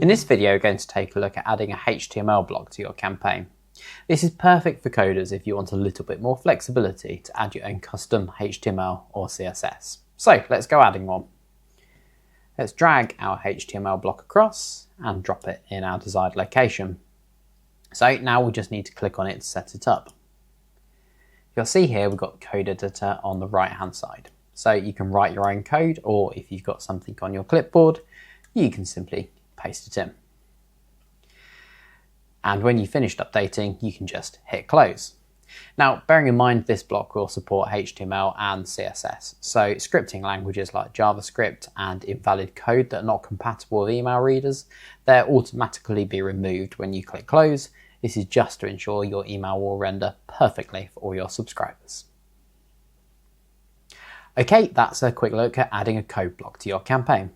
In this video, we're going to take a look at adding a HTML block to your campaign. This is perfect for coders if you want a little bit more flexibility to add your own custom HTML or CSS. So let's go adding one. Let's drag our HTML block across and drop it in our desired location. So now we just need to click on it to set it up. You'll see here we've got code editor on the right hand side. So you can write your own code, or if you've got something on your clipboard, you can simply paste it in. And when you've finished updating, you can just hit close. Now, bearing in mind this block will support HTML and CSS, so scripting languages like JavaScript and invalid code that are not compatible with email readers, they'll automatically be removed when you click close. This is just to ensure your email will render perfectly for all your subscribers. Okay, that's a quick look at adding a code block to your campaign.